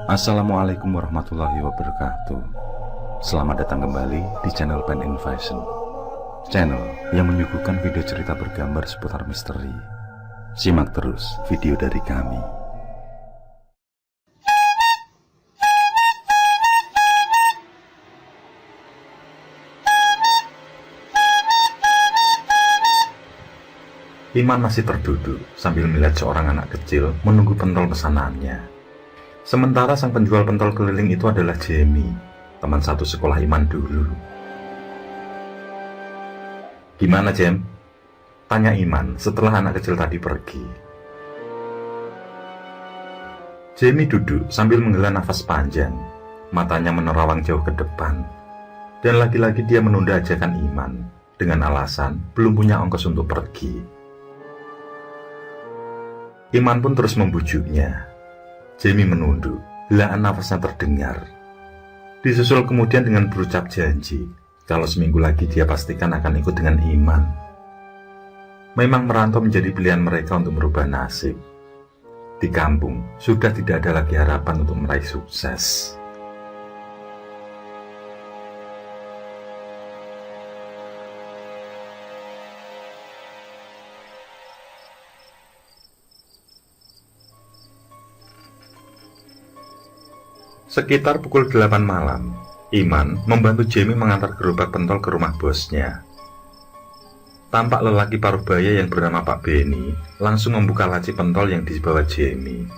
Assalamualaikum warahmatullahi wabarakatuh. Selamat datang kembali di channel Pen Invasion, channel yang menyuguhkan video cerita bergambar seputar misteri. Simak terus video dari kami. Iman masih terduduk sambil melihat seorang anak kecil menunggu pentol pesanannya. Sementara sang penjual pentol keliling itu adalah Jamie, teman satu sekolah Iman dulu. "Gimana, Jem?" tanya Iman setelah anak kecil tadi pergi. Jamie duduk sambil menghela nafas panjang, matanya menerawang jauh ke depan. Dan lagi-lagi dia menunda ajakan Iman dengan alasan belum punya ongkos untuk pergi. Iman pun terus membujuknya. Jamie menunduk, helaan nafasnya terdengar. Disusul kemudian dengan berucap janji kalau seminggu lagi dia pastikan akan ikut dengan Iman. Memang merantau menjadi pilihan mereka untuk merubah nasib. Di kampung sudah tidak ada lagi harapan untuk meraih sukses. Sekitar pukul 8 malam, Iman membantu Jamie mengantar gerobak pentol ke rumah bosnya. Tampak lelaki paruh baya yang bernama Pak Benny langsung membuka laci pentol yang dibawa Jamie.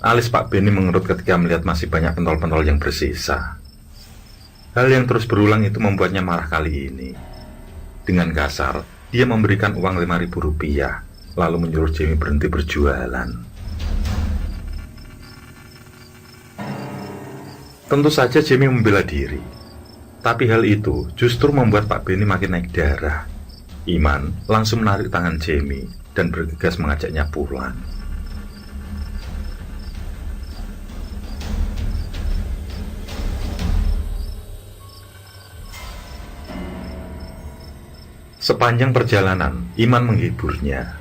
Alis Pak Benny mengerut ketika melihat masih banyak pentol-pentol yang bersisa. Hal yang terus berulang itu membuatnya marah kali ini. Dengan kasar, dia memberikan uang Rp5.000, lalu menyuruh Jamie berhenti berjualan. Tentu saja Jamie membela diri, tapi hal itu justru membuat Pak Benny makin naik darah. Iman langsung menarik tangan Jamie dan bergegas mengajaknya pulang. Sepanjang perjalanan, Iman menghiburnya,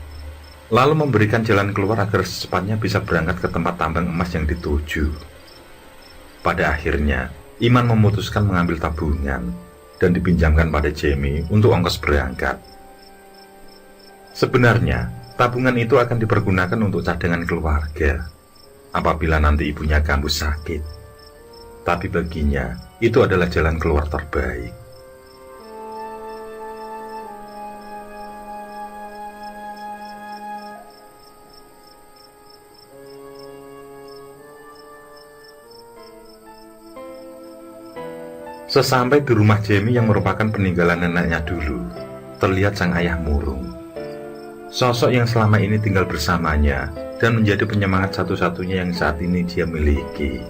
lalu memberikan jalan keluar agar secepatnya bisa berangkat ke tempat tambang emas yang dituju. Pada akhirnya, Iman memutuskan mengambil tabungan dan dipinjamkan pada Jamie untuk ongkos berangkat. Sebenarnya, tabungan itu akan dipergunakan untuk cadangan keluarga apabila nanti ibunya kambuh sakit. Tapi baginya, itu adalah jalan keluar terbaik. Sesampai di rumah Jamie yang merupakan peninggalan neneknya dulu, terlihat sang ayah murung. Sosok yang selama ini tinggal bersamanya dan menjadi penyemangat satu-satunya yang saat ini dia miliki.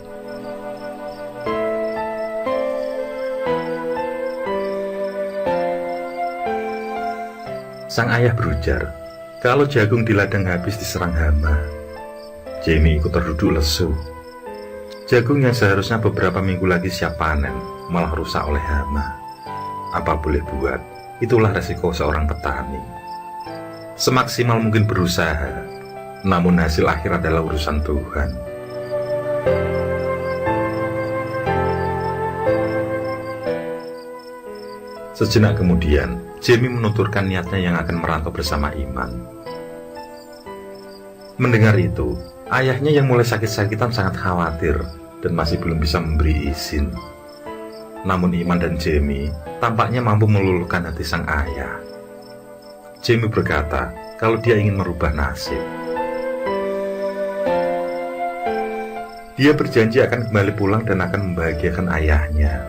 Sang ayah berujar, kalau jagung di ladang habis diserang hama. Jamie ikut terduduk lesu. Jagung yang seharusnya beberapa minggu lagi siap panen, malah rusak oleh hama. Apa boleh buat, itulah resiko seorang petani. Semaksimal mungkin berusaha, namun hasil akhir adalah urusan Tuhan. Sejenak kemudian, Jamie menuturkan niatnya yang akan merantau bersama Iman. Mendengar itu, ayahnya yang mulai sakit-sakitan sangat khawatir dan masih belum bisa memberi izin. Namun Iman dan Jamie tampaknya mampu meluluhkan hati sang ayah. Jamie berkata kalau dia ingin merubah nasib. Dia berjanji akan kembali pulang dan akan membahagiakan ayahnya.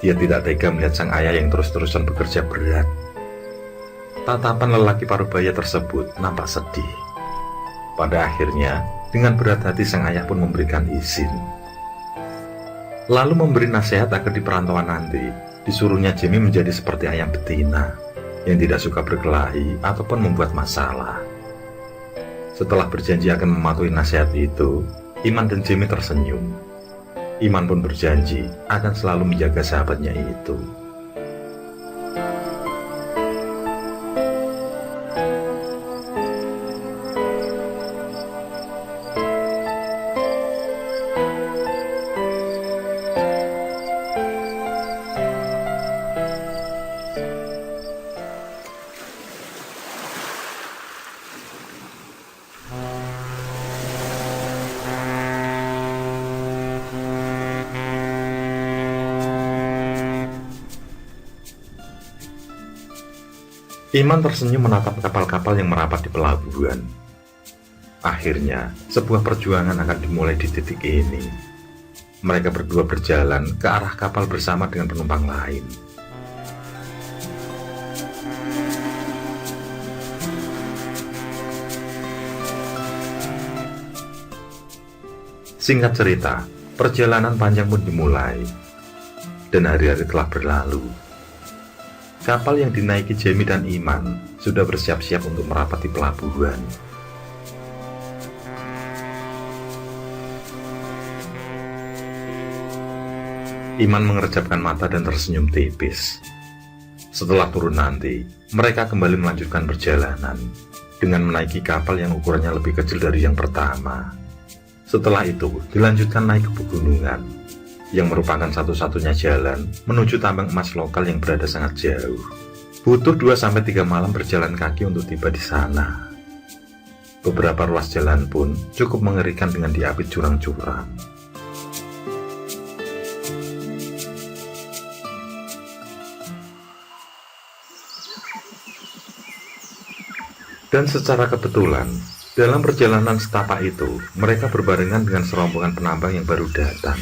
Dia tidak tega melihat sang ayah yang terus-terusan bekerja berat. Tatapan lelaki paruh baya tersebut nampak sedih. Pada akhirnya, dengan berat hati sang ayah pun memberikan izin. Lalu memberi nasihat agar di perantauan nanti, disuruhnya Jamie menjadi seperti ayam betina, yang tidak suka berkelahi ataupun membuat masalah. Setelah berjanji akan mematuhi nasihat itu, Iman dan Jamie tersenyum. Iman pun berjanji akan selalu menjaga sahabatnya itu. Iman tersenyum menatap kapal-kapal yang merapat di pelabuhan. Akhirnya, sebuah perjuangan akan dimulai di titik ini. Mereka berdua berjalan ke arah kapal bersama dengan penumpang lain. Singkat cerita, perjalanan panjang pun dimulai, dan hari-hari telah berlalu. Kapal yang dinaiki Jamie dan Iman sudah bersiap-siap untuk merapat di pelabuhan. Iman mengerjapkan mata dan tersenyum tipis. Setelah turun nanti, mereka kembali melanjutkan perjalanan dengan menaiki kapal yang ukurannya lebih kecil dari yang pertama. Setelah itu, dilanjutkan naik ke pegunungan, yang merupakan satu-satunya jalan menuju tambang emas lokal yang berada sangat jauh. Butuh 2-3 malam berjalan kaki untuk tiba di sana. Beberapa ruas jalan pun cukup mengerikan dengan diapit jurang-jurang. Dan secara kebetulan, dalam perjalanan setapak itu, mereka berbarengan dengan serombongan penambang yang baru datang.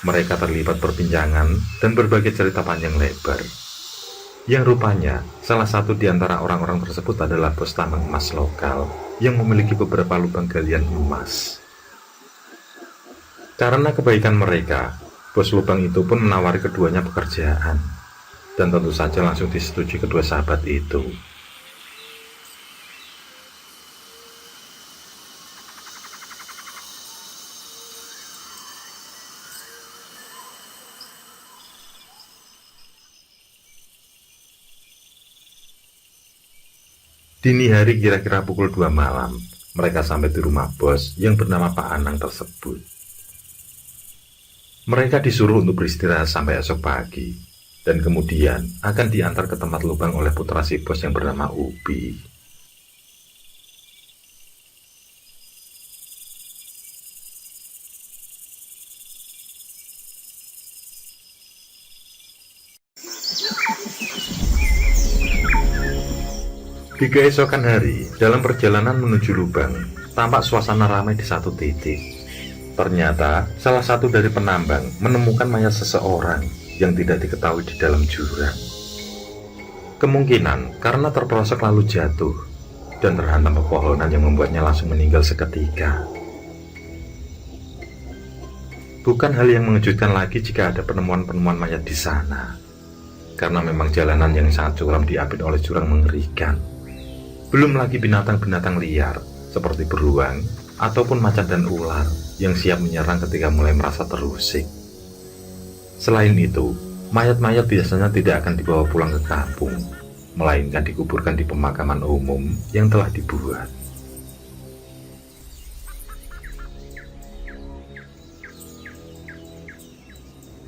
Mereka terlibat perbincangan dan berbagai cerita panjang lebar. Yang rupanya, salah satu di antara orang-orang tersebut adalah bos tambang emas lokal yang memiliki beberapa lubang galian emas. Karena kebaikan mereka, bos lubang itu pun menawari keduanya pekerjaan. Dan tentu saja langsung disetujui kedua sahabat itu. Dini hari kira-kira pukul 2 malam, mereka sampai di rumah bos yang bernama Pak Anang tersebut. Mereka disuruh untuk beristirahat sampai esok pagi, dan kemudian akan diantar ke tempat lubang oleh putra si bos yang bernama Ubi. Di keesokan hari, dalam perjalanan menuju lubang, tampak suasana ramai di satu titik. Ternyata, salah satu dari penambang menemukan mayat seseorang yang tidak diketahui di dalam jurang. Kemungkinan karena terperosok lalu jatuh dan terhantam pepohonan yang membuatnya langsung meninggal seketika. Bukan hal yang mengejutkan lagi jika ada penemuan-penemuan mayat di sana, karena memang jalanan yang sangat curam diapit oleh jurang mengerikan. Belum lagi binatang-binatang liar seperti beruang ataupun macan dan ular yang siap menyerang ketika mulai merasa terusik. Selain itu, mayat-mayat biasanya tidak akan dibawa pulang ke kampung, melainkan dikuburkan di pemakaman umum yang telah dibuat.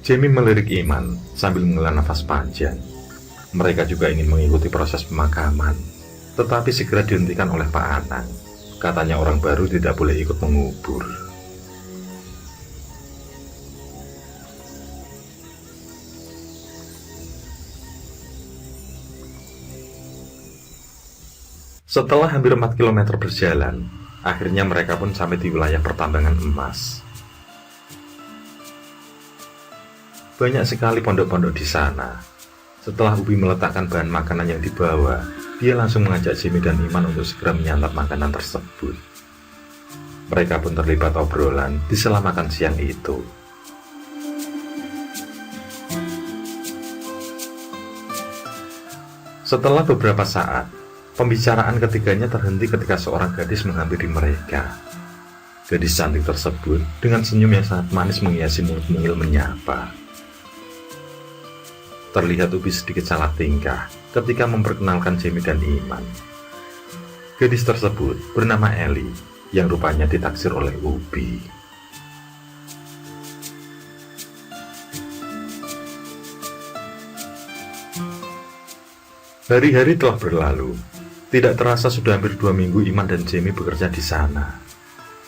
Jamie melirik Iman sambil menghela nafas panjang. Mereka juga ingin mengikuti proses pemakaman, tetapi segera dihentikan oleh Pak Anang. Katanya orang baru tidak boleh ikut mengubur. Setelah hampir 4 km berjalan, akhirnya mereka pun sampai di wilayah pertambangan emas. Banyak sekali pondok-pondok di sana. Setelah Ubi meletakkan bahan makanan yang dibawa, dia langsung mengajak Jamie dan Iman untuk segera menyantap makanan tersebut. Mereka pun terlibat obrolan di sela makan siang itu. Setelah beberapa saat, pembicaraan ketiganya terhenti ketika seorang gadis menghampiri mereka. Gadis cantik tersebut dengan senyum yang sangat manis menghiasi mulut mungil menyapa. Terlihat Ubi sedikit salah tingkah ketika memperkenalkan Jamie dan Iman. Gadis tersebut bernama Ellie, yang rupanya ditaksir oleh Ubi. Hari-hari telah berlalu. Tidak terasa sudah hampir 2 minggu Iman dan Jamie bekerja di sana.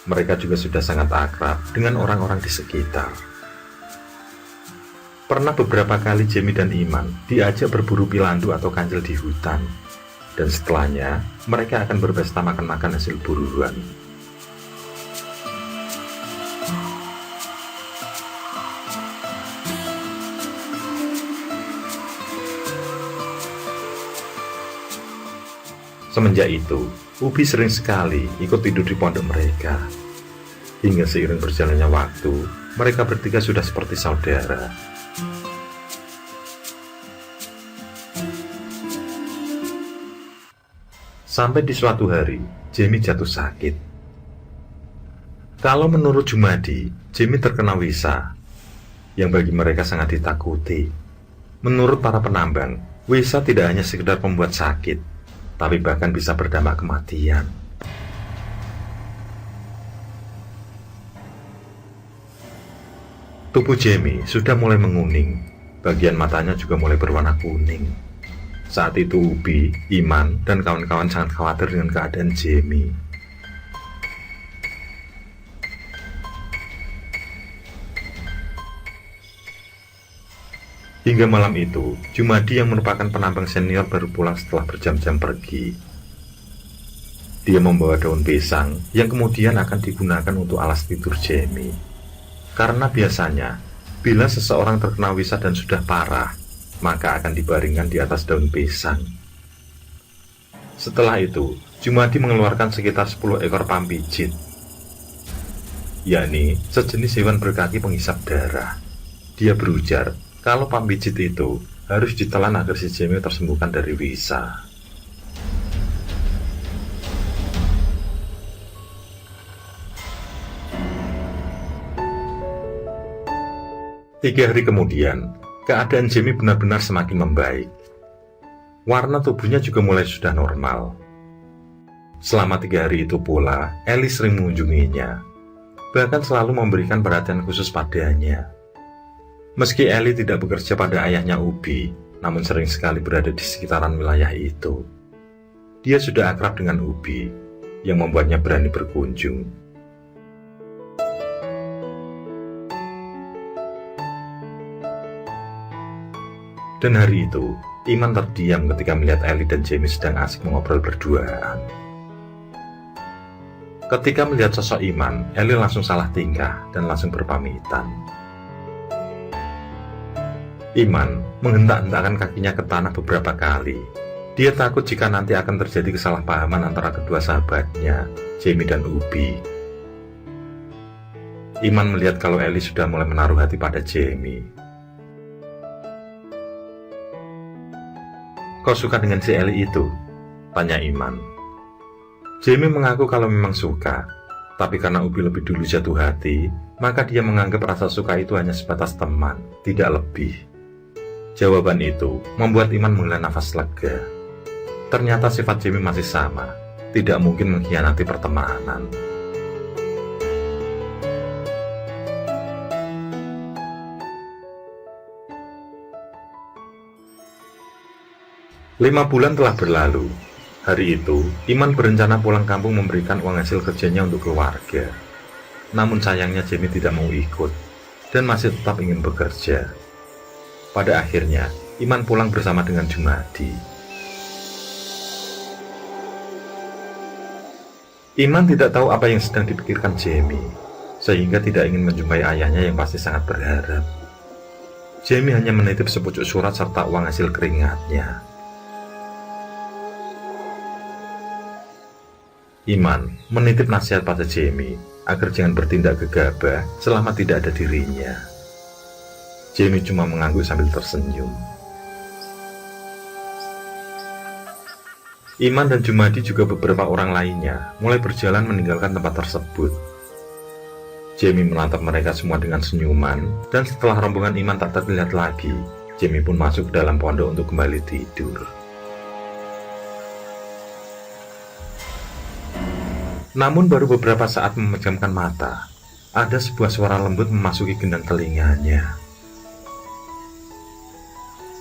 Mereka juga sudah sangat akrab dengan orang-orang di sekitar. Pernah beberapa kali Jamie dan Iman diajak berburu pilandu atau kancil di hutan, dan setelahnya mereka akan berpesta makan-makan hasil buruan. Semenjak itu, Ubi sering sekali ikut tidur di pondok mereka. Hingga seiring berjalannya waktu, mereka bertiga sudah seperti saudara. Sampai di suatu hari, Jamie jatuh sakit. Kalau menurut Jumadi, Jamie terkena wisa, yang bagi mereka sangat ditakuti. Menurut para penambang, wisa tidak hanya sekedar membuat sakit, tapi bahkan bisa berdampak kematian. Tubuh Jamie sudah mulai menguning, bagian matanya juga mulai berwarna kuning. Saat itu Ubi, Iman, dan kawan-kawan sangat khawatir dengan keadaan Jamie. Hingga malam itu, Jumadi yang merupakan penambang senior baru pulang setelah berjam-jam pergi. Dia membawa daun pisang yang kemudian akan digunakan untuk alas tidur Jamie. Karena biasanya, bila seseorang terkena wisa dan sudah parah, maka akan dibaringkan di atas daun pisang. Setelah itu, Jumadi mengeluarkan sekitar 10 ekor pampijit, yakni sejenis hewan berkaki penghisap darah. Dia berujar kalau pampijit itu harus ditelan agar si Jamie tersembuhkan dari wisa. Tiga hari kemudian, keadaan Jamie benar-benar semakin membaik. Warna tubuhnya juga mulai sudah normal. Selama 3 hari itu pula, Ellie sering mengunjunginya, bahkan selalu memberikan perhatian khusus padanya. Meski Ellie tidak bekerja pada ayahnya Ubi, namun sering sekali berada di sekitaran wilayah itu. Dia sudah akrab dengan Ubi, yang membuatnya berani berkunjung. Dan hari itu, Iman terdiam ketika melihat Ellie dan Jamie sedang asik mengobrol berduaan. Ketika melihat sosok Iman, Ellie langsung salah tingkah dan langsung berpamitan. Iman menghentak-hentakkan kakinya ke tanah beberapa kali. Dia takut jika nanti akan terjadi kesalahpahaman antara kedua sahabatnya, Jamie dan Ubi. Iman melihat kalau Ellie sudah mulai menaruh hati pada Jamie. "Kau suka dengan si Ellie itu?" tanya Iman. Jamie mengaku kalau memang suka, tapi karena Ubi lebih dulu jatuh hati, maka dia menganggap rasa suka itu hanya sebatas teman, tidak lebih. Jawaban itu membuat Iman menghela nafas lega. Ternyata sifat Jamie masih sama, tidak mungkin mengkhianati pertemanan. Lima bulan telah berlalu. Hari itu, Iman berencana pulang kampung memberikan uang hasil kerjanya untuk keluarga. Namun sayangnya Jamie tidak mau ikut, dan masih tetap ingin bekerja. Pada akhirnya, Iman pulang bersama dengan Jumadi. Iman tidak tahu apa yang sedang dipikirkan Jamie, sehingga tidak ingin menjumpai ayahnya yang pasti sangat berharap. Jamie hanya menitip sepucuk surat serta uang hasil keringatnya. Iman menitip nasihat pada Jamie agar jangan bertindak gegabah selama tidak ada dirinya. Jamie cuma mengangguk sambil tersenyum. Iman dan Jumadi juga beberapa orang lainnya mulai berjalan meninggalkan tempat tersebut. Jamie menatap mereka semua dengan senyuman, dan setelah rombongan Iman tak terlihat lagi, Jamie pun masuk ke dalam pondok untuk kembali tidur. Namun baru beberapa saat memejamkan mata, ada sebuah suara lembut memasuki gendang telinganya.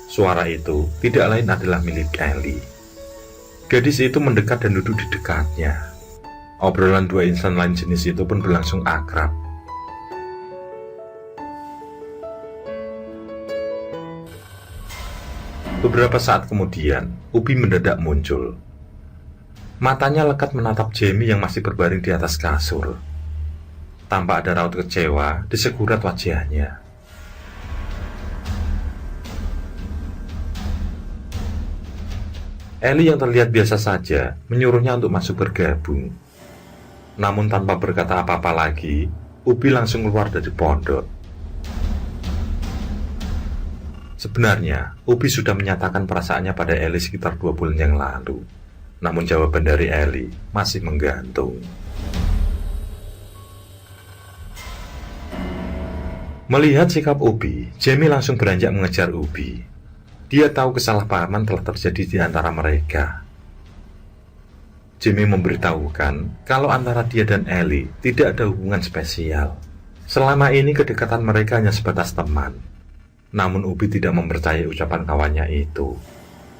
Suara itu tidak lain adalah milik Ellie. Gadis itu mendekat dan duduk di dekatnya. Obrolan dua insan lain jenis itu pun berlangsung akrab. Beberapa saat kemudian, Upi mendadak muncul. Matanya lekat menatap Jamie yang masih berbaring di atas kasur. Tanpa ada raut kecewa di sekurat wajahnya. Ellie yang terlihat biasa saja menyuruhnya untuk masuk bergabung. Namun tanpa berkata apa-apa lagi, Upi langsung keluar dari pondok. Sebenarnya, Upi sudah menyatakan perasaannya pada Ellie sekitar 2 bulan yang lalu. Namun jawaban dari Ellie masih menggantung. Melihat sikap Upi, Jamie langsung beranjak mengejar Upi. Dia tahu kesalahpahaman telah terjadi di antara mereka. Jamie memberitahukan kalau antara dia dan Ellie tidak ada hubungan spesial. Selama ini kedekatan mereka hanya sebatas teman. Namun Upi tidak mempercayai ucapan kawannya itu.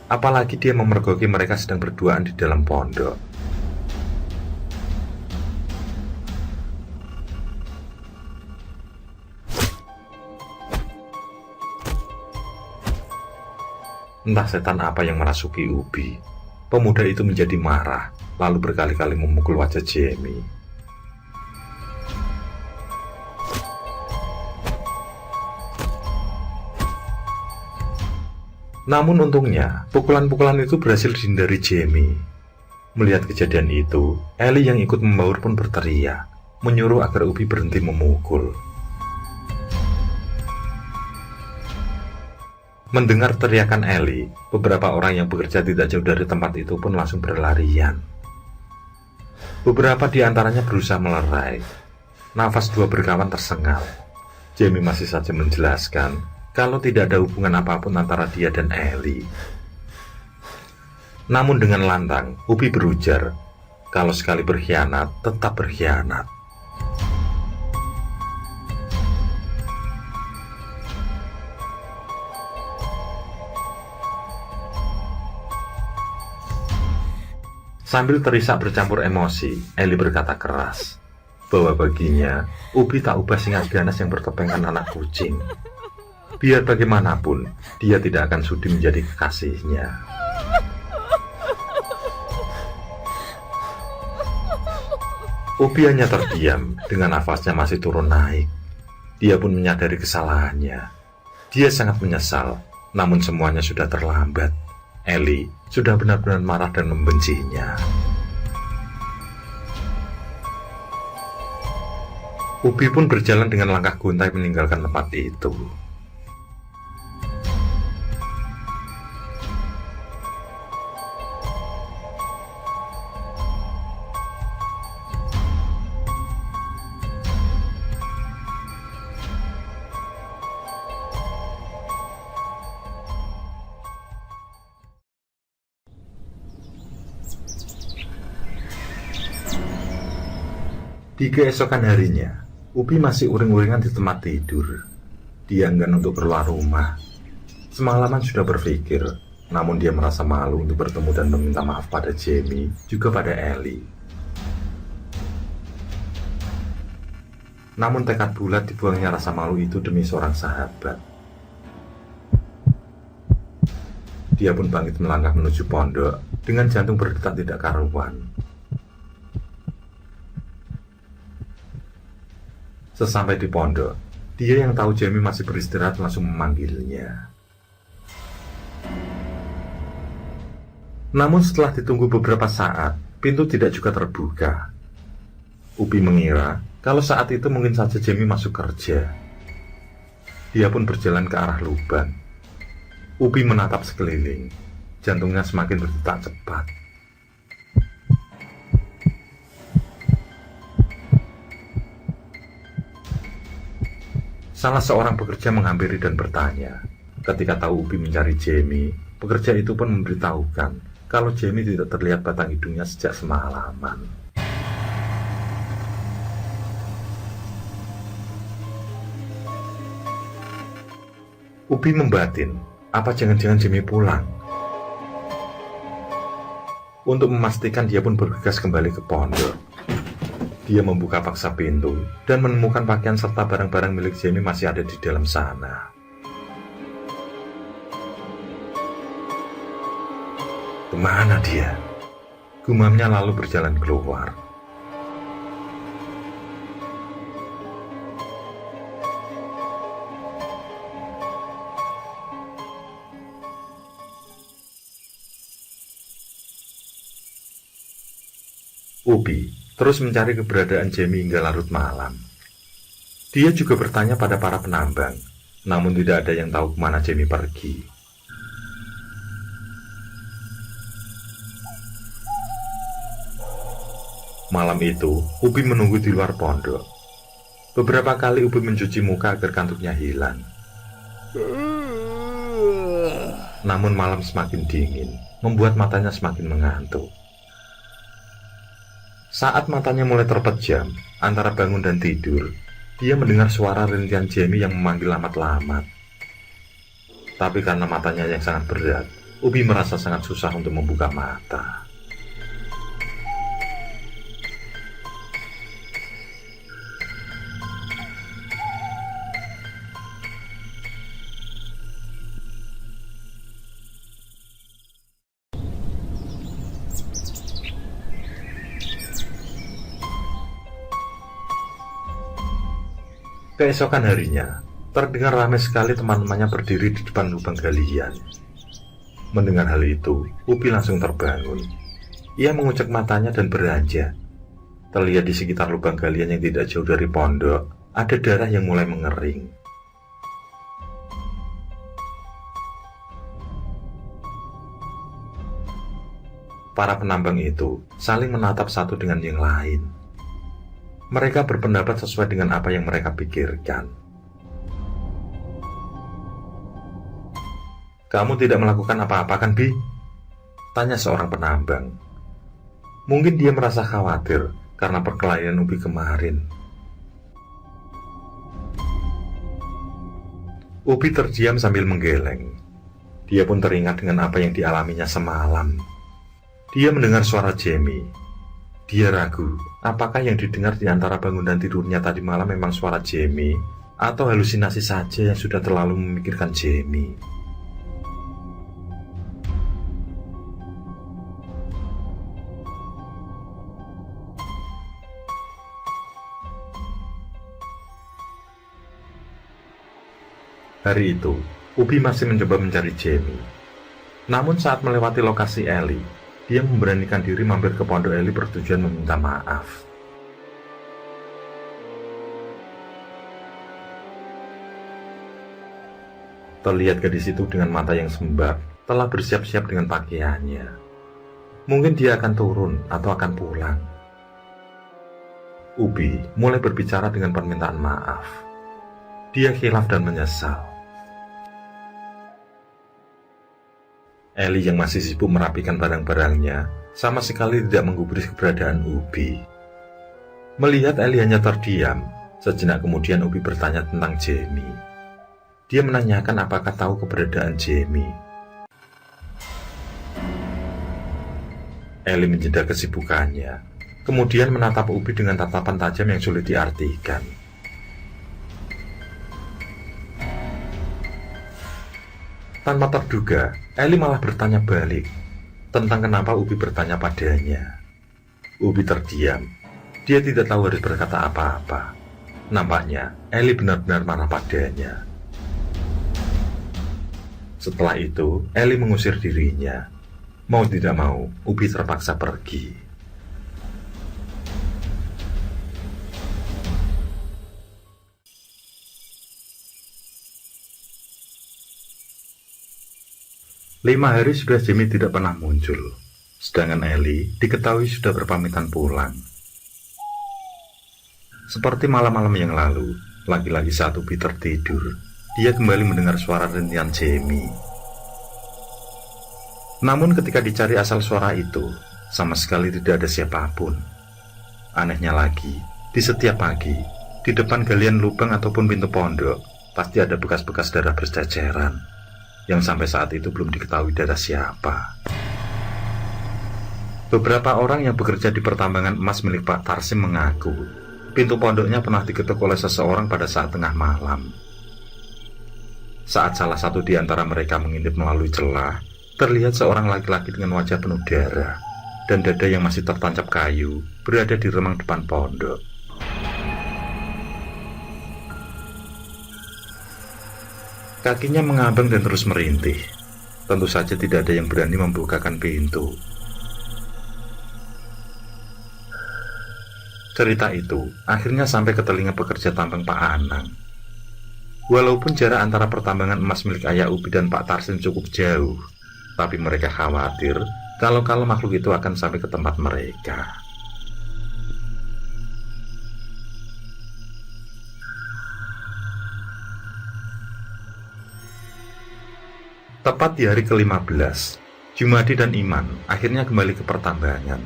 Apalagi dia memergoki mereka sedang berduaan di dalam pondok. Entah setan apa yang merasuki Upi. Pemuda itu menjadi marah, lalu berkali-kali memukul wajah Jamie. Namun untungnya, pukulan-pukulan itu berhasil dihindari Jamie. Melihat kejadian itu, Ellie yang ikut membaur pun berteriak, menyuruh agar Upi berhenti memukul. Mendengar teriakan Ellie, beberapa orang yang bekerja tidak jauh dari tempat itu pun langsung berlarian. Beberapa di antaranya berusaha melerai. Nafas dua berkawan tersengal. Jamie masih saja menjelaskan kalau tidak ada hubungan apapun antara dia dan Ellie. Namun dengan lantang, Upi berujar, kalau sekali berkhianat, tetap berkhianat. Sambil terisak bercampur emosi, Ellie berkata keras bahwa baginya, Upi tak ubah singa ganas yang bertopengkan anak kucing. Biar bagaimanapun, dia tidak akan sudi menjadi kekasihnya. Upi hanya terdiam dengan nafasnya masih turun naik. Dia pun menyadari kesalahannya. Dia sangat menyesal, namun semuanya sudah terlambat. Ellie sudah benar-benar marah dan membencinya. Upi pun berjalan dengan langkah guntai meninggalkan tempat itu. Di keesokan harinya, Upi masih uring-uringan di tempat tidur. Dia enggan untuk keluar rumah. Semalaman sudah berpikir, namun dia merasa malu untuk bertemu dan meminta maaf pada Jamie, juga pada Ellie. Namun tekad bulat dibuangnya rasa malu itu demi seorang sahabat. Dia pun bangkit melangkah menuju pondok dengan jantung berdetak tidak karuan. Sesampai di pondok, dia yang tahu Jamie masih beristirahat langsung memanggilnya. Namun setelah ditunggu beberapa saat, pintu tidak juga terbuka. Upi mengira kalau saat itu mungkin saja Jamie masuk kerja. Dia pun berjalan ke arah lubang. Upi menatap sekeliling, jantungnya semakin berdetak cepat. Salah seorang pekerja menghampiri dan bertanya. Ketika tahu Upi mencari Jamie, pekerja itu pun memberitahukan kalau Jamie tidak terlihat batang hidungnya sejak semalaman. Upi membatin, apa jangan-jangan Jamie pulang? Untuk memastikan, dia pun bergegas kembali ke pondok. Dia membuka paksa pintu dan menemukan pakaian serta barang-barang milik Jamie masih ada di dalam sana. Kemana dia? Gumamnya lalu berjalan keluar. Upi terus mencari keberadaan Jamie hingga larut malam. Dia juga bertanya pada para penambang, namun tidak ada yang tahu kemana Jamie pergi. Malam itu, Upi menunggu di luar pondok. Beberapa kali Upi mencuci muka agar kantuknya hilang. Namun malam semakin dingin, membuat matanya semakin mengantuk. Saat matanya mulai terpejam, antara bangun dan tidur, dia mendengar suara rintihan Jamie yang memanggil lamat-lamat. Tapi karena matanya yang sangat berat, Upi merasa sangat susah untuk membuka mata. Keesokan harinya, terdengar ramai sekali teman-temannya berdiri di depan lubang galian. Mendengar hal itu, Upi langsung terbangun. Ia mengucek matanya dan beranjak. Terlihat di sekitar lubang galian yang tidak jauh dari pondok, ada darah yang mulai mengering. Para penambang itu saling menatap satu dengan yang lain. Mereka berpendapat sesuai dengan apa yang mereka pikirkan. "Kamu tidak melakukan apa-apa kan, Bi?" tanya seorang penambang. Mungkin dia merasa khawatir karena perkelahian Upi kemarin. Upi terdiam sambil menggeleng. Dia pun teringat dengan apa yang dialaminya semalam. Dia mendengar suara Jamie. Dia ragu, apakah yang didengar di antara bangun dan tidurnya tadi malam memang suara Jamie, atau halusinasi saja yang sudah terlalu memikirkan Jamie. Hari itu, Upi masih mencoba mencari Jamie. Namun saat melewati lokasi Ellie, dia memberanikan diri mampir ke pondok Ellie bertujuan meminta maaf. Terlihat gadis itu dengan mata yang sembab, telah bersiap-siap dengan pakaiannya. Mungkin dia akan turun atau akan pulang. Upi mulai berbicara dengan permintaan maaf. Dia khilaf dan menyesal. Ellie yang masih sibuk merapikan barang-barangnya sama sekali tidak menggubris keberadaan Upi. Melihat Ellie hanya terdiam, sejenak kemudian Upi bertanya tentang Jamie. Dia menanyakan apakah tahu keberadaan Jamie. Ellie menjeda kesibukannya, kemudian menatap Upi dengan tatapan tajam yang sulit diartikan. Tanpa terduga, Ellie malah bertanya balik tentang kenapa Upi bertanya padanya. Upi terdiam. Dia tidak tahu harus berkata apa-apa. Nampaknya Ellie benar-benar marah padanya. Setelah itu, Ellie mengusir dirinya. Mau tidak mau, Upi terpaksa pergi. Lima hari sudah Jamie tidak pernah muncul, sedangkan Ellie diketahui sudah berpamitan pulang. Seperti malam-malam yang lalu, lagi-lagi saat Upi tertidur, dia kembali mendengar suara rintihan Jamie. Namun ketika dicari asal suara itu, sama sekali tidak ada siapapun. Anehnya lagi, di setiap pagi, di depan galian lubang ataupun pintu pondok, pasti ada bekas-bekas darah berceceran, yang sampai saat itu belum diketahui darah siapa. Beberapa orang yang bekerja di pertambangan emas milik Pak Tarsim mengaku pintu pondoknya pernah diketuk oleh seseorang pada saat tengah malam. Saat salah satu di antara mereka mengintip melalui celah, terlihat seorang laki-laki dengan wajah penuh darah dan dada yang masih tertancap kayu berada di remang depan pondok. Kakinya mengambang dan terus merintih. Tentu saja tidak ada yang berani membukakan pintu. Cerita itu akhirnya sampai ke telinga pekerja tambang Pak Anang. Walaupun jarak antara pertambangan emas milik Ayah Ubi dan Pak Tarsim cukup jauh, tapi mereka khawatir kalau makhluk itu akan sampai ke tempat mereka. Tepat di hari ke-15, Jumadi dan Iman akhirnya kembali ke pertambangan.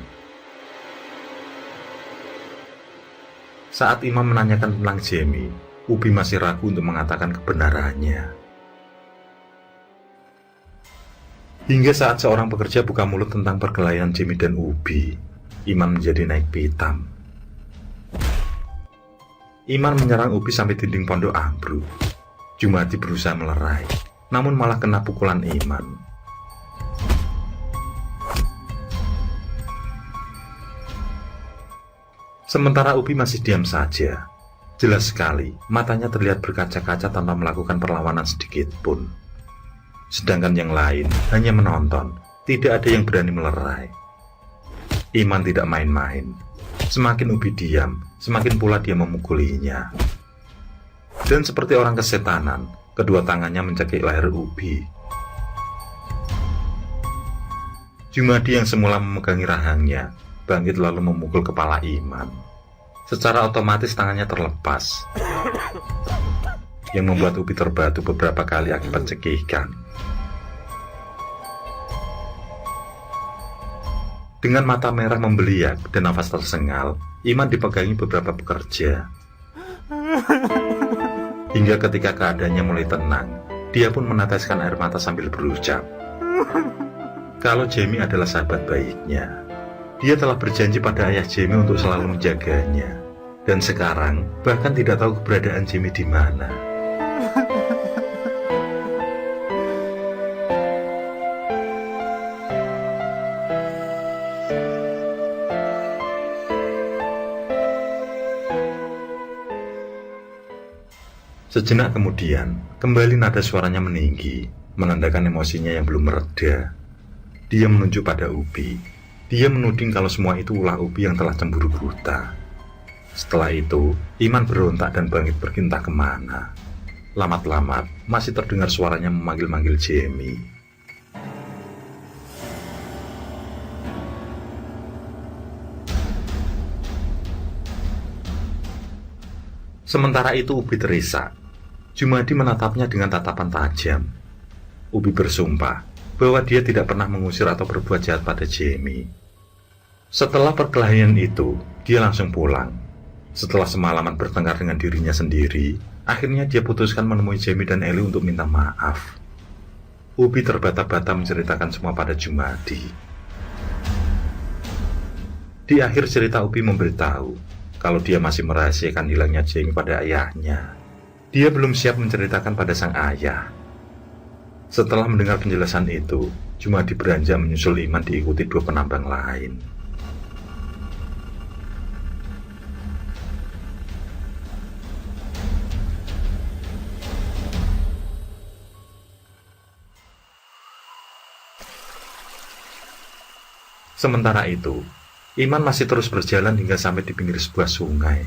Saat Iman menanyakan tentang Jemi, Ubi masih ragu untuk mengatakan kebenarannya. Hingga saat seorang pekerja buka mulut tentang perkelahian Jemi dan Ubi, Iman menjadi naik pitam. Iman menyerang Ubi sampai dinding pondok ambruk. Jumadi berusaha melerai, namun malah kena pukulan Iman. Sementara Ubi masih diam saja. Jelas sekali, matanya terlihat berkaca-kaca tanpa melakukan perlawanan sedikit pun. Sedangkan yang lain hanya menonton, tidak ada yang berani melerai. Iman tidak main-main. Semakin Ubi diam, semakin pula dia memukulinya. Dan seperti orang kesetanan, kedua tangannya mencekik leher Ubi. Jumadi yang semula memegangi rahangnya, bangkit lalu memukul kepala Iman. Secara otomatis tangannya terlepas, yang membuat Ubi terbatu beberapa kali akibat cekikan. Dengan mata merah membeliak dan nafas tersengal, Iman dipegangi beberapa pekerja. Hingga ketika keadaannya mulai tenang, dia pun meneteskan air mata sambil berucap, kalau Jemi adalah sahabat baiknya. Dia telah berjanji pada ayah Jemi untuk selalu menjaganya. Dan sekarang bahkan tidak tahu keberadaan Jemi di mana. Sejenak kemudian, kembali nada suaranya meninggi, menandakan emosinya yang belum mereda. Dia menunjuk pada Ubi. Dia menuding kalau semua itu ulah Ubi yang telah cemburu buta. Setelah itu, Iman berontak dan bangkit pergi entah kemana. Lamat-lamat, masih terdengar suaranya memanggil-manggil Jemi. Sementara itu Ubi terisak. Jumadi menatapnya dengan tatapan tajam. Ubi bersumpah bahwa dia tidak pernah mengusir atau berbuat jahat pada Jemi. Setelah perkelahian itu, dia langsung pulang. Setelah semalaman bertengkar dengan dirinya sendiri, akhirnya dia putuskan menemui Jemi dan Eli untuk minta maaf. Ubi terbata-bata menceritakan semua pada Jumadi. Di akhir cerita Ubi memberitahu kalau dia masih merahasiakan hilangnya Jemi pada ayahnya. Dia belum siap menceritakan pada sang ayah. Setelah mendengar penjelasan itu, Jumadi beranjak menyusul Iman diikuti dua penambang lain. Sementara itu, Iman masih terus berjalan hingga sampai di pinggir sebuah sungai.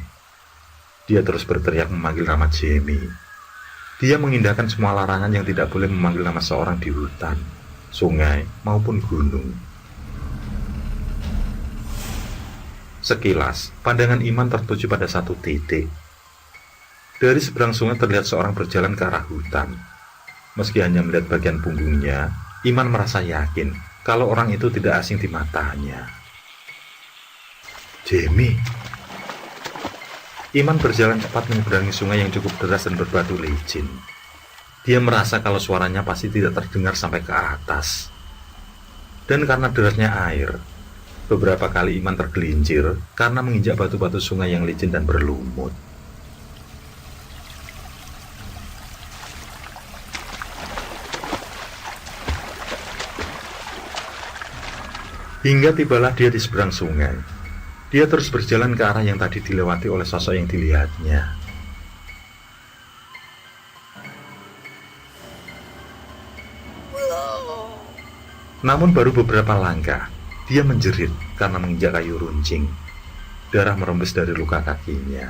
Dia terus berteriak memanggil nama Jemi. Dia mengindahkan semua larangan yang tidak boleh memanggil nama seorang di hutan, sungai, maupun gunung. Sekilas, pandangan Iman tertuju pada satu titik. Dari seberang sungai terlihat seorang berjalan ke arah hutan. Meski hanya melihat bagian punggungnya, Iman merasa yakin kalau orang itu tidak asing di matanya. Jemi. Iman berjalan cepat menyeberangi sungai yang cukup deras dan berbatu licin. Dia merasa kalau suaranya pasti tidak terdengar sampai ke atas. Dan karena derasnya air, beberapa kali Iman tergelincir karena menginjak batu-batu sungai yang licin dan berlumut. Hingga tibalah dia di seberang sungai. Dia terus berjalan ke arah yang tadi dilewati oleh sosok yang dilihatnya. Namun baru beberapa langkah, dia menjerit karena menginjak kayu runcing. Darah merembes dari luka kakinya.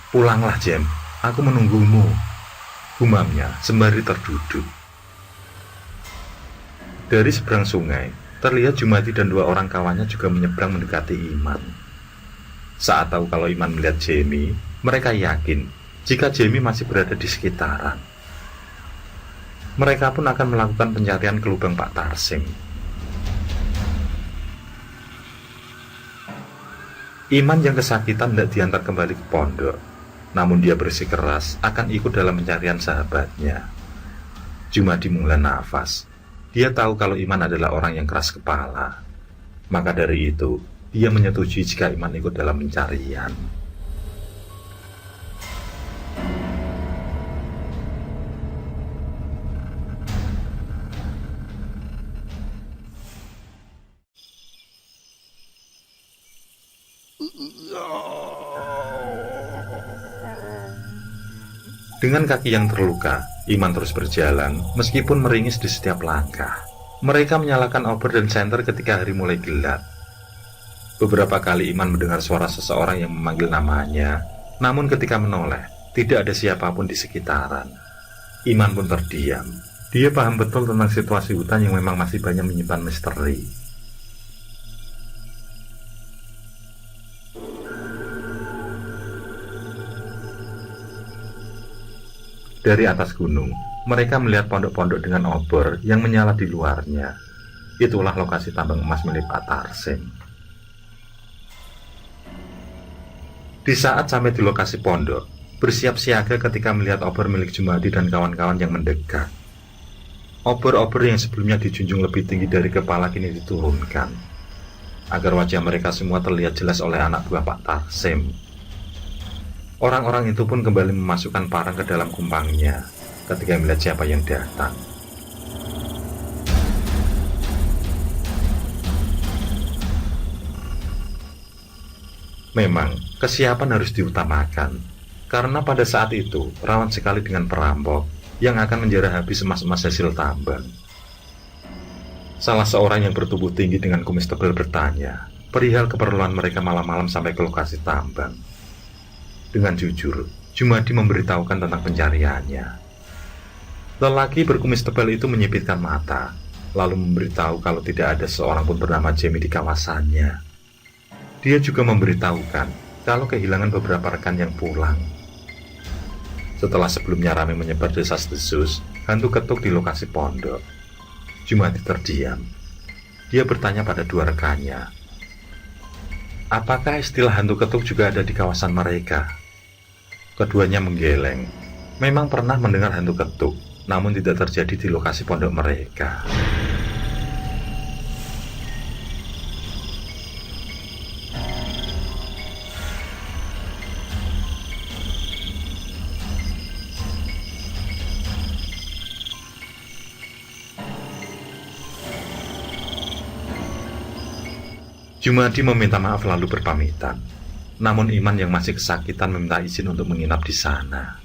"Pulanglah, Jem, aku menunggumu," gumamnya sembari terduduk. Dari seberang sungai, terlihat Jumadi dan dua orang kawannya juga menyeberang mendekati Iman. Saat tahu kalau Iman melihat Jamie, mereka yakin jika Jamie masih berada di sekitaran. Mereka pun akan melakukan pencarian ke lubang Pak Tarsim. Iman yang kesakitan tidak diantar kembali ke pondok, namun dia bersikeras akan ikut dalam pencarian sahabatnya. Jumadi menghela nafas. Dia tahu kalau Iman adalah orang yang keras kepala. Maka dari itu, dia menyetujui jika Iman ikut dalam pencarian. Dengan kaki yang terluka, Iman terus berjalan, meskipun meringis di setiap langkah. Mereka menyalakan obor dan senter ketika hari mulai gelap. Beberapa kali Iman mendengar suara seseorang yang memanggil namanya, namun ketika menoleh, tidak ada siapapun di sekitaran. Iman pun terdiam. Dia paham betul tentang situasi hutan yang memang masih banyak menyimpan misteri. Dari atas gunung, mereka melihat pondok-pondok dengan obor yang menyala di luarnya. Itulah lokasi tambang emas milik Pak Tarsim. Di saat sampai di lokasi pondok, bersiap siaga ketika melihat obor milik Jumadi dan kawan-kawan yang mendekat. Obor-obor yang sebelumnya dijunjung lebih tinggi dari kepala kini diturunkan, agar wajah mereka semua terlihat jelas oleh anak buah Pak Tarsim. Orang-orang itu pun kembali memasukkan parang ke dalam kumpangnya ketika melihat siapa yang datang. Memang, kesiapan harus diutamakan, karena pada saat itu rawan sekali dengan perampok yang akan menjarah habis emas-emas hasil tambang. Salah seorang yang bertubuh tinggi dengan kumis tebal bertanya perihal keperluan mereka malam-malam sampai ke lokasi tambang. Dengan jujur, Jumadi memberitahukan tentang pencariannya. Lelaki berkumis tebal itu menyipitkan mata, lalu memberitahu kalau tidak ada seorang pun bernama Jamie di kawasannya. Dia juga memberitahukan kalau kehilangan beberapa rekan yang pulang. Setelah sebelumnya ramai menyebar desas-desus hantu ketuk di lokasi pondok, Jumadi terdiam. Dia bertanya pada dua rekannya, apakah istilah hantu ketuk juga ada di kawasan mereka? Keduanya menggeleng. Memang pernah mendengar hantu ketuk, namun tidak terjadi di lokasi pondok mereka. Jumadi meminta maaf lalu berpamitan. Namun Iman yang masih kesakitan meminta izin untuk menginap di sana.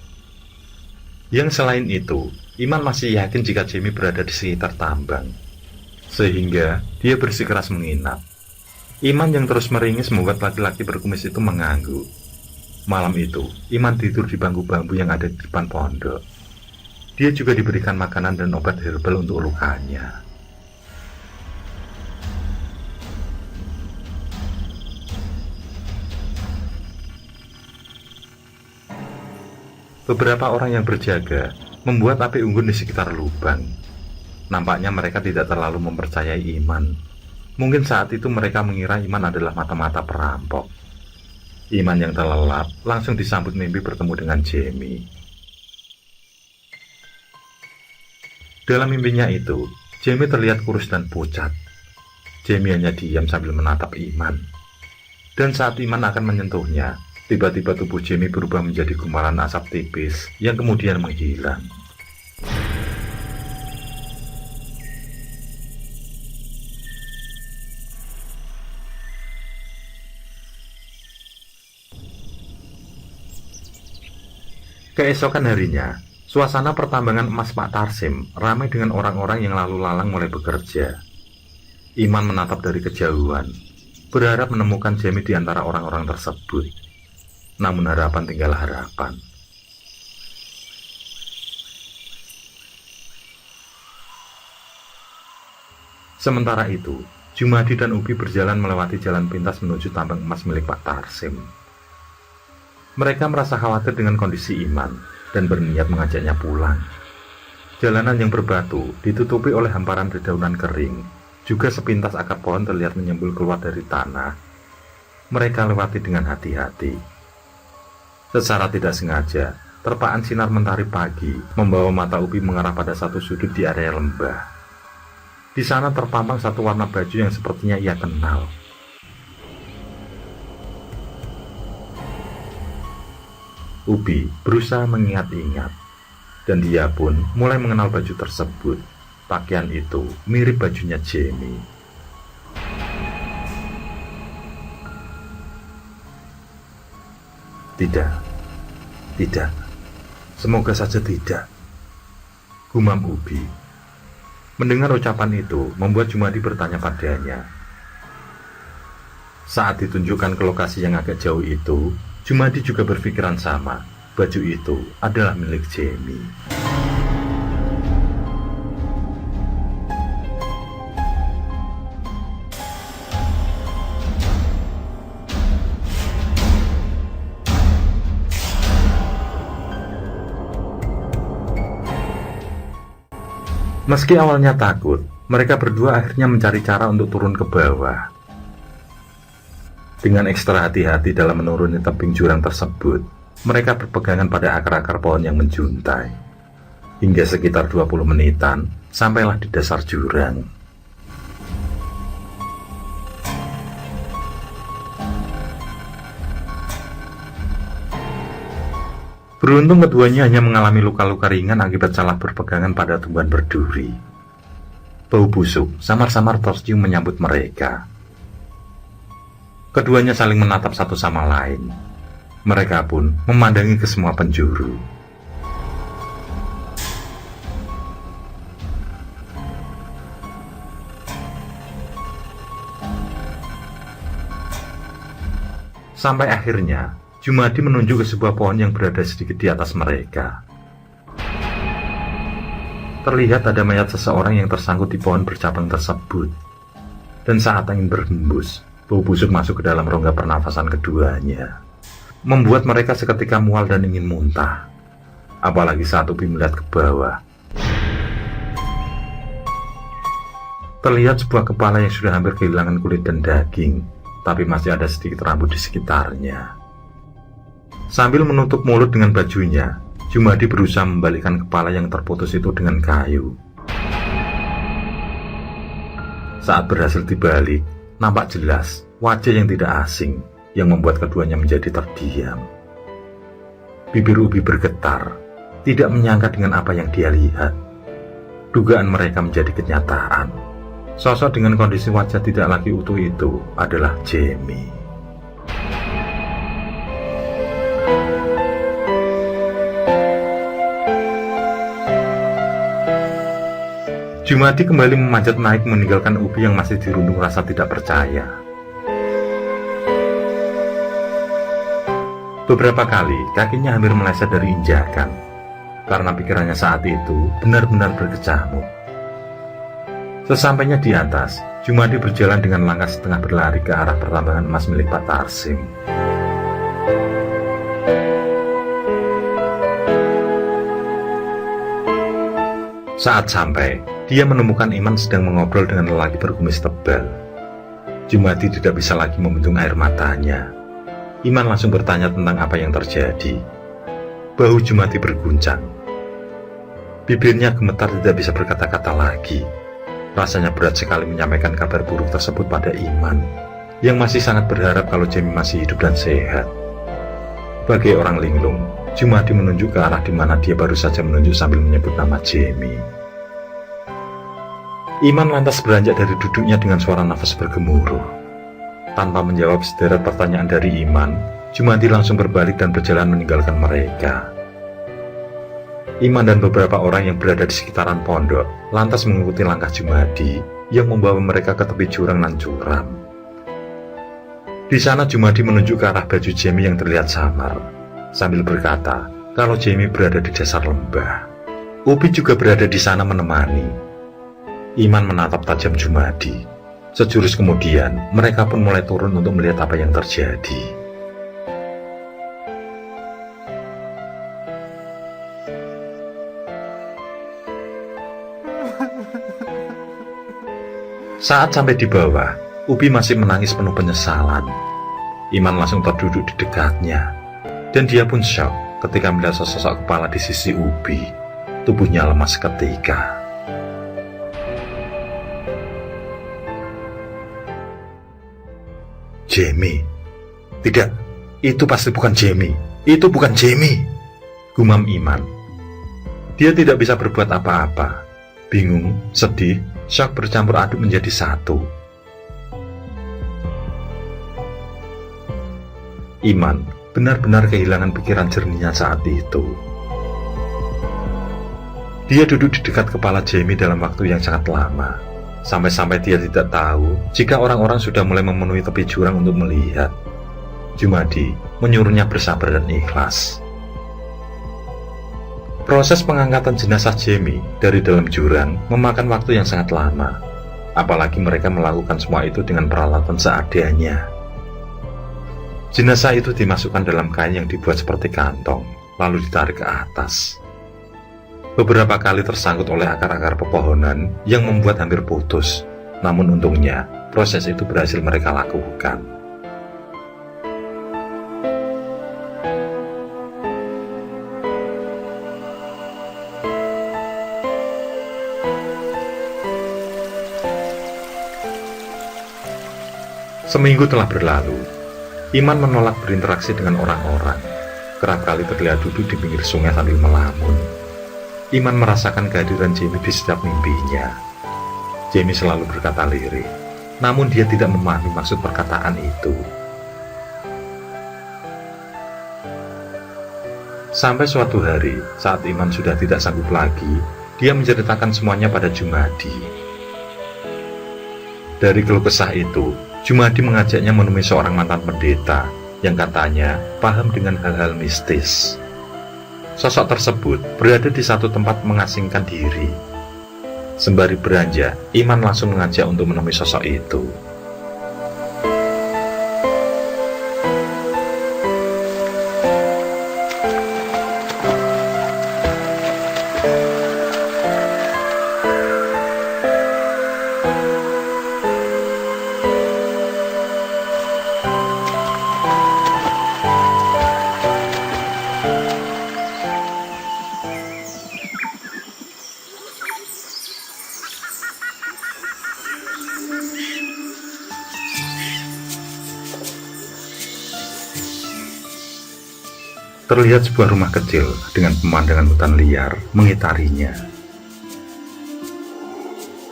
Yang selain itu, Iman masih yakin jika Jamie berada di sekitar tambang, sehingga dia bersikeras menginap. Iman yang terus meringis membuat laki-laki berkumis itu mengangguk. Malam itu, Iman tidur di bangku bambu yang ada di depan pondok. Dia juga diberikan makanan dan obat herbal untuk lukanya. Beberapa orang yang berjaga membuat api unggun di sekitar lubang. Nampaknya mereka tidak terlalu mempercayai Iman. Mungkin saat itu mereka mengira Iman adalah mata-mata perampok. Iman yang terlelap langsung disambut mimpi bertemu dengan Jamie. Dalam mimpinya itu, Jamie terlihat kurus dan pucat. Jamie hanya diam sambil menatap Iman. Dan saat Iman akan menyentuhnya, tiba-tiba tubuh Jamie berubah menjadi gumpalan asap tipis yang kemudian menghilang. Keesokan harinya, suasana pertambangan emas Pak Tarsim ramai dengan orang-orang yang lalu lalang mulai bekerja. Iman menatap dari kejauhan, berharap menemukan Jamie di antara orang-orang tersebut. Namun harapan tinggal harapan. Sementara itu, Jumadi dan Ubi berjalan melewati jalan pintas menuju tambang emas milik Pak Tarsim. Mereka merasa khawatir dengan kondisi Iman dan berniat mengajaknya pulang. Jalanan yang berbatu ditutupi oleh hamparan dedaunan kering, juga sepintas akar pohon terlihat menyembul keluar dari tanah. Mereka lewati dengan hati-hati. Secara tidak sengaja, terpaan sinar mentari pagi membawa mata Ubi mengarah pada satu sudut di area lembah. Di sana terpampang satu warna baju yang sepertinya ia kenal. Ubi berusaha mengingat-ingat, dan dia pun mulai mengenal baju tersebut. Pakaian itu mirip bajunya Jamie. Tidak, semoga saja tidak, gumam Ubi. Mendengar ucapan itu, membuat Jumadi bertanya padanya. Saat ditunjukkan ke lokasi yang agak jauh itu, Jumadi juga berpikiran sama. Baju itu adalah milik Jamie. Meski awalnya takut, mereka berdua akhirnya mencari cara untuk turun ke bawah. Dengan ekstra hati-hati dalam menuruni tebing jurang tersebut, mereka berpegangan pada akar-akar pohon yang menjuntai. Hingga sekitar 20 menitan, sampailah di dasar jurang. Beruntung keduanya hanya mengalami luka-luka ringan akibat salah berpegangan pada tumbuhan berduri. Bau busuk samar-samar tercium menyambut mereka. Keduanya saling menatap satu sama lain. Mereka pun memandangi ke semua penjuru. Sampai akhirnya Jumadi menunjuk ke sebuah pohon yang berada sedikit di atas mereka. Terlihat ada mayat seseorang yang tersangkut di pohon bercabang tersebut. Dan saat angin berhembus, bau busuk masuk ke dalam rongga pernafasan keduanya, membuat mereka seketika mual dan ingin muntah. Apalagi saat Ubi melihat ke bawah. Terlihat sebuah kepala yang sudah hampir kehilangan kulit dan daging, tapi masih ada sedikit rambut di sekitarnya. Sambil menutup mulut dengan bajunya, Jumadi berusaha membalikkan kepala yang terputus itu dengan kayu. Saat berhasil dibalik, nampak jelas wajah yang tidak asing yang membuat keduanya menjadi terdiam. Bibir Ubi bergetar, tidak menyangka dengan apa yang dia lihat. Dugaan mereka menjadi kenyataan. Sosok dengan kondisi wajah tidak lagi utuh itu adalah Jamie. Jumadi kembali memanjat naik meninggalkan Ubi yang masih dirundung rasa tidak percaya. Beberapa kali kakinya hampir meleset dari injakan, karena pikirannya saat itu benar-benar berkecamuk. Sesampainya di atas, Jumadi berjalan dengan langkah setengah berlari ke arah pertambangan emas milik Pak Tarsim. Saat sampai, dia menemukan Iman sedang mengobrol dengan lelaki berkumis tebal. Jumadi tidak bisa lagi membendung air matanya. Iman langsung bertanya tentang apa yang terjadi. Bahu Jumadi berguncang. Bibirnya gemetar, tidak bisa berkata-kata lagi. Rasanya berat sekali menyampaikan kabar buruk tersebut pada Iman, yang masih sangat berharap kalau Jamie masih hidup dan sehat. Bagai orang linglung, Jumadi menunjuk ke arah di mana dia baru saja menunjuk sambil menyebut nama Jamie. Iman lantas beranjak dari duduknya dengan suara nafas bergemuruh. Tanpa menjawab sederet pertanyaan dari Iman, Jumadi langsung berbalik dan berjalan meninggalkan mereka. Iman dan beberapa orang yang berada di sekitaran pondok lantas mengikuti langkah Jumadi yang membawa mereka ke tepi jurang nan curam. Di sana Jumadi menunjuk ke arah baju Jamie yang terlihat samar, sambil berkata kalau Jamie berada di dasar lembah. Upi juga berada di sana menemani. Iman menatap tajam Jumadi. Sejurus kemudian, mereka pun mulai turun untuk melihat apa yang terjadi. Saat sampai di bawah, Upi masih menangis penuh penyesalan. Iman langsung terduduk di dekatnya, dan dia pun syok ketika melihat sosok kepala di sisi Upi. Tubuhnya lemas seketika. Jamie. Tidak, itu pasti bukan Jamie. Itu bukan Jamie, gumam Iman. Dia tidak bisa berbuat apa-apa. Bingung, sedih, syok bercampur aduk menjadi satu. Iman benar-benar kehilangan pikiran jernihnya saat itu. Dia duduk di dekat kepala Jamie dalam waktu yang sangat lama, sampai-sampai dia tidak tahu jika orang-orang sudah mulai memenuhi tepi jurang untuk melihat. Jumadi menyuruhnya bersabar dan ikhlas. Proses pengangkatan jenazah Jamie dari dalam jurang memakan waktu yang sangat lama, apalagi mereka melakukan semua itu dengan peralatan seadanya. Jenazah itu dimasukkan dalam kain yang dibuat seperti kantong, lalu ditarik ke atas. Beberapa kali tersangkut oleh akar-akar pepohonan yang membuat hampir putus, namun untungnya proses itu berhasil mereka lakukan. Seminggu telah berlalu. Iman menolak berinteraksi dengan orang-orang. Kerap kali terlihat duduk di pinggir sungai sambil melamun. Iman merasakan kehadiran Jamie di setiap mimpinya. Jamie selalu berkata lirih, namun dia tidak memahami maksud perkataan itu. Sampai suatu hari, saat Iman sudah tidak sanggup lagi, dia menceritakan semuanya pada Jumadi. Dari keluh kesah itu, Jumadi mengajaknya menemui seorang mantan pendeta yang katanya paham dengan hal-hal mistis. Sosok tersebut berada di satu tempat mengasingkan diri. Sembari beranjak, Iman langsung mengajak untuk menemui sosok itu. Terlihat sebuah rumah kecil dengan pemandangan hutan liar mengitarinya.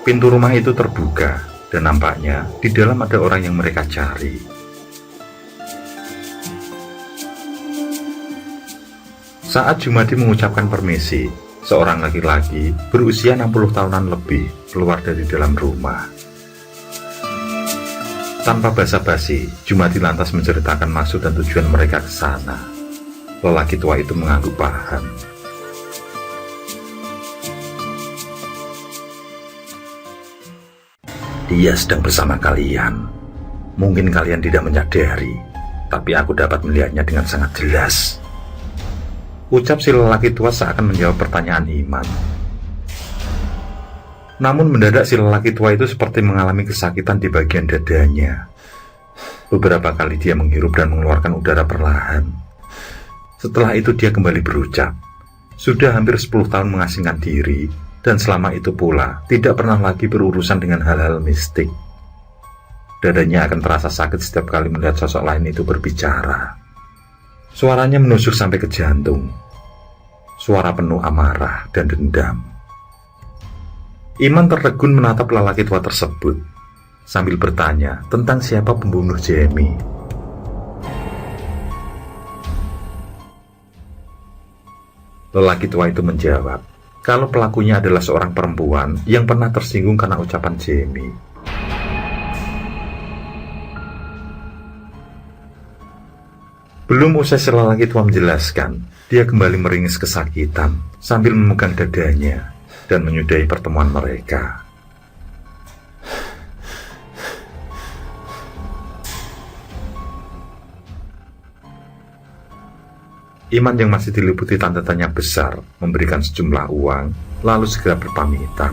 Pintu rumah itu terbuka dan nampaknya di dalam ada orang yang mereka cari. Saat Jumadi mengucapkan permisi, seorang laki-laki berusia 60 tahunan lebih keluar dari dalam rumah. Tanpa basa-basi, Jumadi lantas menceritakan maksud dan tujuan mereka ke sana. Lelaki tua itu mengangguk paham. Dia sedang bersama kalian. Mungkin kalian tidak menyadari, tapi aku dapat melihatnya dengan sangat jelas. Ucap si lelaki tua seakan menjawab pertanyaan Iman. Namun mendadak si lelaki tua itu seperti mengalami kesakitan di bagian dadanya. Beberapa kali dia menghirup dan mengeluarkan udara perlahan. Setelah itu dia kembali berucap, sudah hampir 10 tahun mengasingkan diri, dan selama itu pula tidak pernah lagi berurusan dengan hal-hal mistik. Dadanya akan terasa sakit setiap kali melihat sosok lain itu berbicara. Suaranya menusuk sampai ke jantung. Suara penuh amarah dan dendam. Iman tertegun menatap lelaki tua tersebut, sambil bertanya tentang siapa pembunuh Jamie. Lelaki tua itu menjawab, kalau pelakunya adalah seorang perempuan yang pernah tersinggung karena ucapan Jamie. Belum usai si lelaki tua menjelaskan, dia kembali meringis kesakitan sambil memegang dadanya dan menyudahi pertemuan mereka. Iman yang masih diliputi tanda tanya besar memberikan sejumlah uang, lalu segera berpamitan.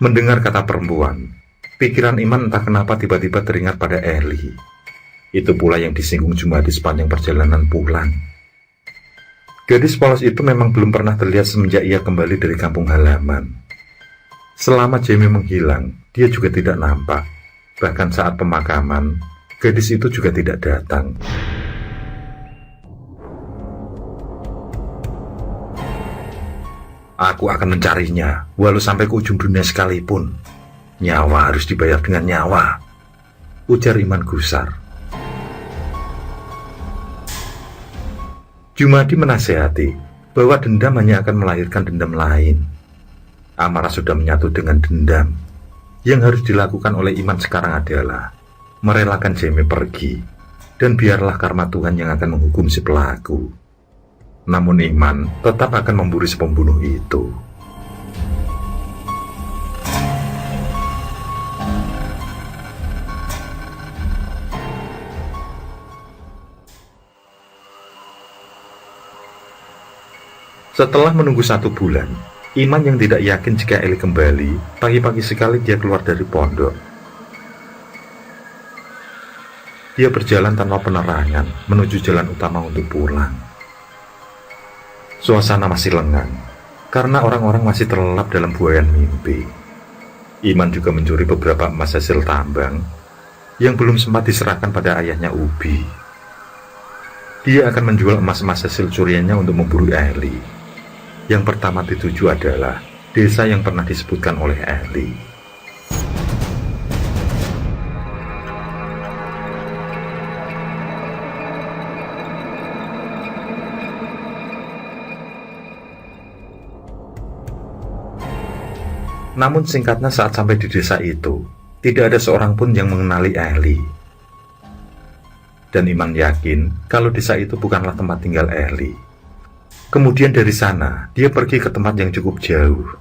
Mendengar kata perempuan, pikiran Iman entah kenapa tiba-tiba teringat pada Eli. Itu pula yang disinggung Jumadi sepanjang perjalanan pulang. Gadis polos itu memang belum pernah terlihat semenjak ia kembali dari kampung halaman. Selama Jamie menghilang, dia juga tidak nampak. Bahkan saat pemakaman, gadis itu juga tidak datang. Aku akan mencarinya, walau sampai ke ujung dunia sekalipun. Nyawa harus dibayar dengan nyawa, ujar Iman gusar. Jumadi menasehati bahwa dendam hanya akan melahirkan dendam lain. Amarah sudah menyatu dengan dendam. Yang harus dilakukan oleh Iman sekarang adalah merelakan Jamie pergi, dan biarlah karma Tuhan yang akan menghukum si pelaku. Namun Iman tetap akan memburu si pembunuh itu. Setelah menunggu 1 bulan, Iman yang tidak yakin jika Eli kembali, pagi-pagi sekali dia keluar dari pondok. Dia berjalan tanpa penerangan menuju jalan utama untuk pulang. Suasana masih lengang, karena orang-orang masih terlelap dalam buayan mimpi. Iman juga mencuri beberapa emas hasil tambang yang belum sempat diserahkan pada ayahnya Ubi. Dia akan menjual emas-emas hasil curiannya untuk memburu Eli. Yang pertama dituju adalah desa yang pernah disebutkan oleh Eli. Namun singkatnya saat sampai di desa itu, tidak ada seorang pun yang mengenali Eli. Dan Iman yakin kalau desa itu bukanlah tempat tinggal Eli. Kemudian dari sana, dia pergi ke tempat yang cukup jauh.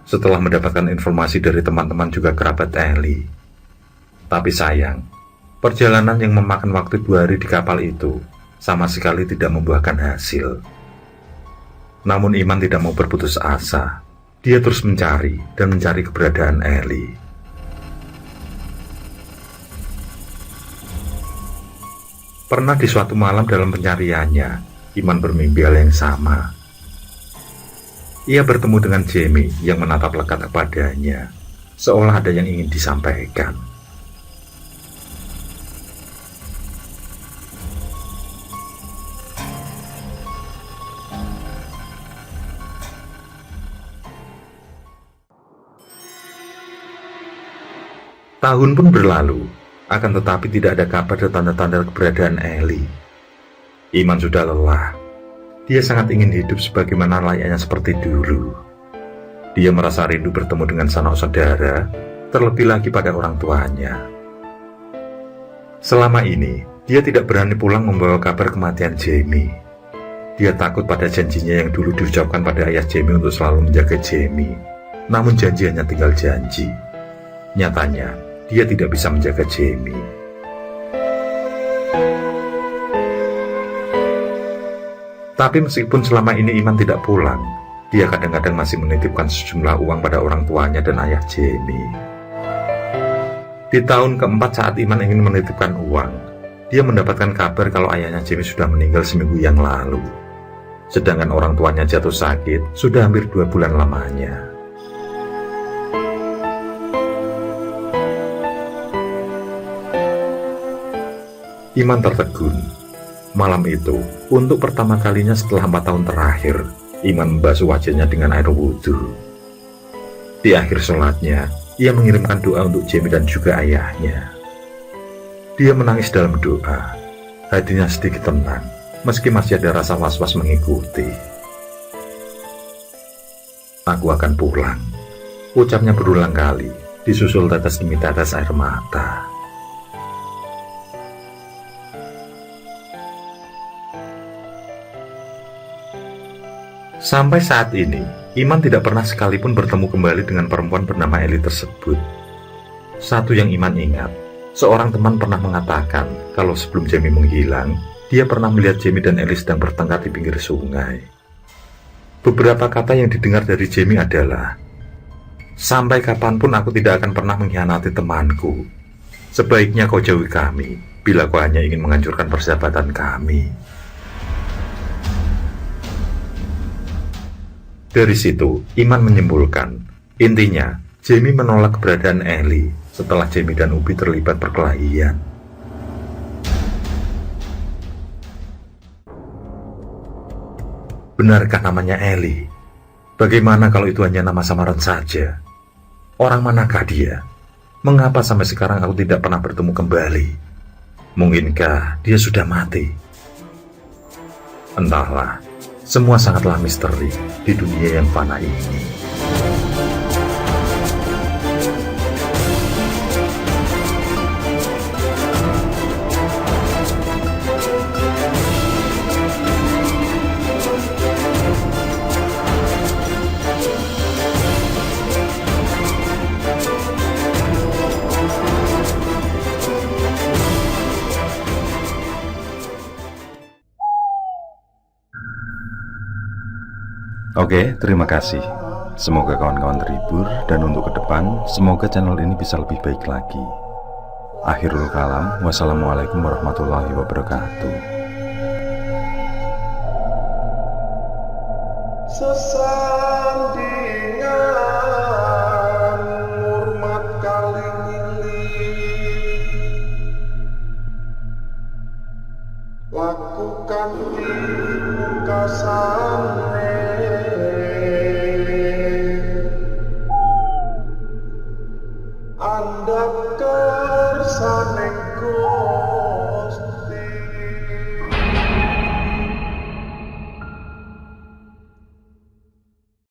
Setelah mendapatkan informasi dari teman-teman juga kerabat Eli. Tapi sayang, perjalanan yang memakan waktu 2 hari di kapal itu sama sekali tidak membuahkan hasil. Namun Iman tidak mau berputus asa. Dia terus mencari dan mencari keberadaan Eli. Pernah di suatu malam dalam pencariannya, Iman bermimpi hal yang sama. Ia bertemu dengan Jamie yang menatap lekat kepadanya, seolah ada yang ingin disampaikan. Tahun pun berlalu, akan tetapi tidak ada kabar dan tanda-tanda keberadaan Eli. Iman sudah lelah. Dia sangat ingin hidup sebagaimana layaknya seperti dulu. Dia merasa rindu bertemu dengan sanak saudara, terlebih lagi pada orang tuanya. Selama ini, dia tidak berani pulang membawa kabar kematian Jamie. Dia takut pada janjinya yang dulu diucapkan pada ayah Jamie untuk selalu menjaga Jamie. Namun janji hanya tinggal janji. Nyatanya, dia tidak bisa menjaga Jamie. Tapi meskipun selama ini Iman tidak pulang, dia kadang-kadang masih menitipkan sejumlah uang pada orang tuanya dan ayah Jamie. Di tahun keempat saat Iman ingin menitipkan uang, dia mendapatkan kabar kalau ayahnya Jamie sudah meninggal seminggu yang lalu. Sedangkan orang tuanya jatuh sakit sudah hampir 2 bulan lamanya. Iman tertegun. Malam itu, untuk pertama kalinya setelah 4 tahun terakhir, Iman membasuh wajahnya dengan air wudhu. Di akhir sholatnya, ia mengirimkan doa untuk Jamie dan juga ayahnya. Dia menangis dalam doa. Hatinya sedikit tenang, meski masih ada rasa was-was mengikuti. Aku akan pulang, ucapnya berulang kali, disusul tetes demi tetes air mata. Sampai saat ini, Iman tidak pernah sekalipun bertemu kembali dengan perempuan bernama Eli tersebut. Satu yang Iman ingat, seorang teman pernah mengatakan kalau sebelum Jamie menghilang, dia pernah melihat Jamie dan Eli sedang bertengkar di pinggir sungai. Beberapa kata yang didengar dari Jamie adalah, "Sampai kapanpun aku tidak akan pernah mengkhianati temanku. Sebaiknya kau jauhi kami, bila kau hanya ingin menghancurkan persahabatan kami." Dari situ, Iman menyimpulkan, intinya, Jamie menolak keberadaan Eli setelah Jamie dan Ubi terlibat perkelahian. Benarkah namanya Eli? Bagaimana kalau itu hanya nama samaran saja? Orang manakah dia? Mengapa sampai sekarang aku tidak pernah bertemu kembali? Mungkinkah dia sudah mati? Entahlah. Semua sangatlah misteri di dunia yang fana ini. Oke, terima kasih. Semoga kawan-kawan terhibur, dan untuk ke depan, semoga channel ini bisa lebih baik lagi. Akhirul kalam, wassalamualaikum warahmatullahi wabarakatuh. Sesandingan hormat kali lakukan di muka sana. Anda kersane